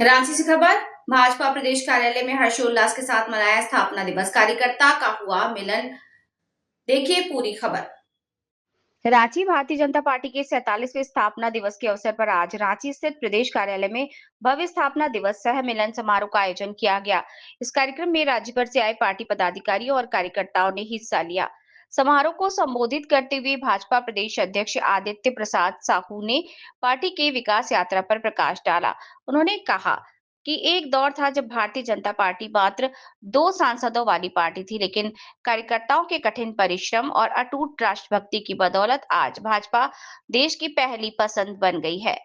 रांची से खबर। भाजपा प्रदेश कार्यालय में हर्षोल्लास के साथ मनाया स्थापना दिवस, कार्यकर्ता का हुआ मिलन। देखिए पूरी खबर। रांची भारतीय जनता पार्टी के 47वें स्थापना दिवस के अवसर पर आज रांची स्थित प्रदेश कार्यालय में भव्य स्थापना दिवस सह मिलन समारोह का आयोजन किया गया। इस कार्यक्रम में राज्य भर से आए पार्टी पदाधिकारियों और कार्यकर्ताओं ने हिस्सा लिया। समारोह को संबोधित करते हुए भाजपा प्रदेश अध्यक्ष आदित्य प्रसाद साहू ने पार्टी के विकास यात्रा पर प्रकाश डाला। उन्होंने कहा कि एक दौर था जब भारतीय जनता पार्टी मात्र 2 सांसदों वाली पार्टी थी, लेकिन कार्यकर्ताओं के कठिन परिश्रम और अटूट राष्ट्रभक्ति की बदौलत आज भाजपा देश की पहली पसंद बन गई है।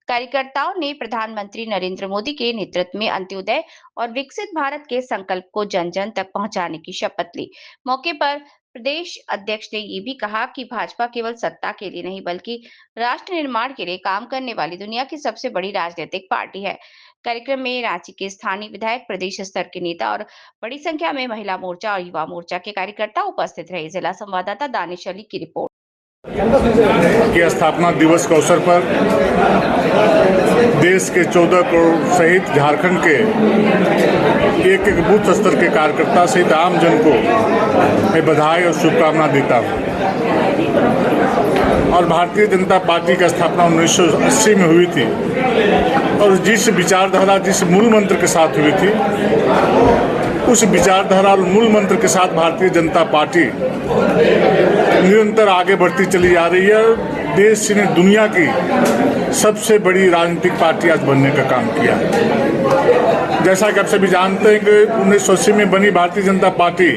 कार्यकर्ताओं ने प्रधानमंत्री नरेंद्र मोदी के नेतृत्व में अंत्योदय और विकसित भारत के संकल्प को जन जन तक पहुंचाने की शपथ ली। मौके पर प्रदेश अध्यक्ष ने ये भी कहा कि भाजपा केवल सत्ता के लिए नहीं बल्कि राष्ट्र निर्माण के लिए काम करने वाली दुनिया की सबसे बड़ी राजनीतिक पार्टी है। कार्यक्रम में रांची के स्थानीय विधायक, प्रदेश स्तर के नेता और बड़ी संख्या में महिला मोर्चा और युवा मोर्चा के कार्यकर्ता उपस्थित रहे। जिला संवाददाता दानिश अली की रिपोर्ट। के स्थापना दिवस के अवसर पर देश के 14 करोड़ सहित झारखंड के एक बूथ स्तर के कार्यकर्ता सहित आम जन को मैं बधाई और शुभकामना देता हूँ। और भारतीय जनता पार्टी की स्थापना 1980 में हुई थी और जिस विचारधारा, जिस मूल मंत्र के साथ हुई थी, उस विचारधारा और मूल मंत्र के साथ भारतीय जनता पार्टी निरंतर आगे बढ़ती चली जा रही है। देश ने दुनिया की सबसे बड़ी राजनीतिक पार्टी आज बनने का काम किया है। जैसा कि आप सभी जानते हैं कि 1980 में बनी भारतीय जनता पार्टी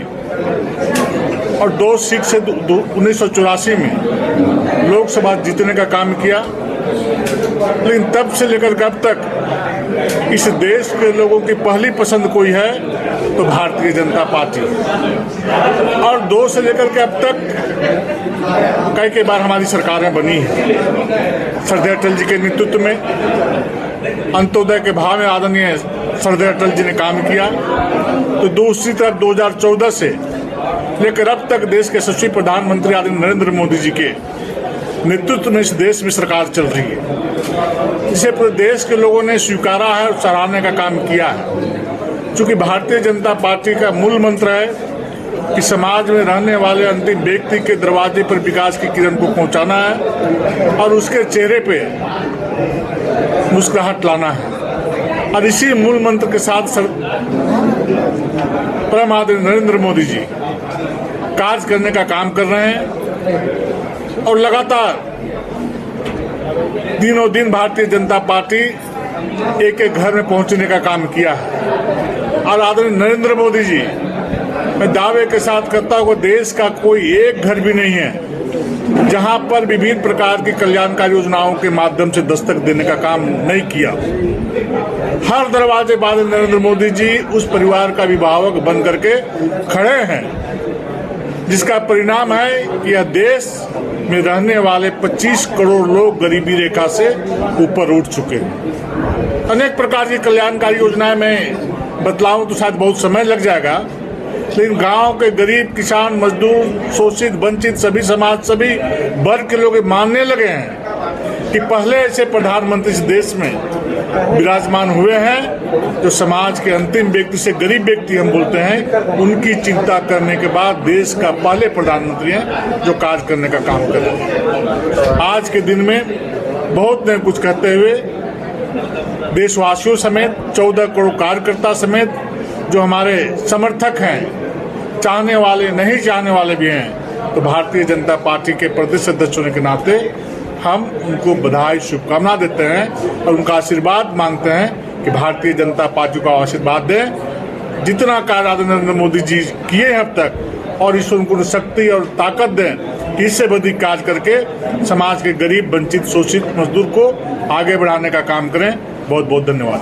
और 2 सीट से 1984 में लोकसभा जीतने का काम किया, लेकिन तब से लेकर के अब तक इस देश के लोगों की पहली पसंद कोई है तो भारतीय जनता पार्टी। और 2 से लेकर के अब तक कई बार हमारी सरकारें बनी हैं। सरदार अटल जी के नेतृत्व में अंत्योदय के भाव में आदरणीय सरदार अटल जी ने काम किया। तो दूसरी तरफ 2014 से लेकर अब तक देश के यशस्वी प्रधानमंत्री आदरणीय नरेंद्र मोदी जी के नेतृत्व में इस देश में सरकार चल रही है। इसे पूरे देश के लोगों ने स्वीकारा है और सराहने का काम किया है। चूंकि भारतीय जनता पार्टी का मूल मंत्र है कि समाज में रहने वाले अंतिम व्यक्ति के दरवाजे पर विकास की किरण को पहुंचाना है और उसके चेहरे पे मुस्कुराहट लाना है। और इसी मूल मंत्र के साथ परम आदरणीय नरेंद्र मोदी जी कार्य करने का काम कर रहे हैं और लगातार दिनों दिन भारतीय जनता पार्टी एक एक घर में पहुंचने का काम किया है। और आदरणीय नरेंद्र मोदी जी, मैं दावे के साथ करता हूं, देश का कोई एक घर भी नहीं है जहां पर विभिन्न प्रकार की कल्याणकारी योजनाओं के माध्यम से दस्तक देने का काम नहीं किया। हर दरवाजे पर नरेंद्र मोदी जी उस परिवार का अभिभावक बन करके खड़े हैं, जिसका परिणाम है कि यह देश में रहने वाले 25 करोड़ लोग गरीबी रेखा से ऊपर उठ चुके हैं। अनेक प्रकार की कल्याणकारी योजनाएं मैं बतलाऊं तो शायद बहुत समय लग जाएगा, लेकिन गांव के गरीब, किसान, मजदूर, शोषित, वंचित सभी समाज, सभी वर्ग के लोग मानने लगे हैं कि पहले ऐसे प्रधानमंत्री इस देश में विराजमान हुए हैं जो समाज के अंतिम व्यक्ति से गरीब व्यक्ति हम बोलते हैं, उनकी चिंता करने के बाद देश का पहले प्रधानमंत्री हैं जो कार्य करने का काम कर रहे हैं। आज के दिन में बहुत ने कुछ कहते हुए देशवासियों समेत 14 करोड़ कार्यकर्ता समेत जो हमारे समर्थक हैं, चाहने वाले, नहीं चाहने वाले भी हैं, तो भारतीय जनता पार्टी के प्रदेश अध्यक्ष होने के नाते हम उनको बधाई, शुभकामना देते हैं और उनका आशीर्वाद मांगते हैं कि भारतीय जनता पार्टी को आशीर्वाद दें। जितना कार्य नरेंद्र मोदी जी किए हैं अब तक, और ईश्वर उनको शक्ति और ताकत दें कि इससे अधिक कार्य करके समाज के गरीब, वंचित, शोषित मजदूर को आगे बढ़ाने का काम करें। बहुत बहुत धन्यवाद।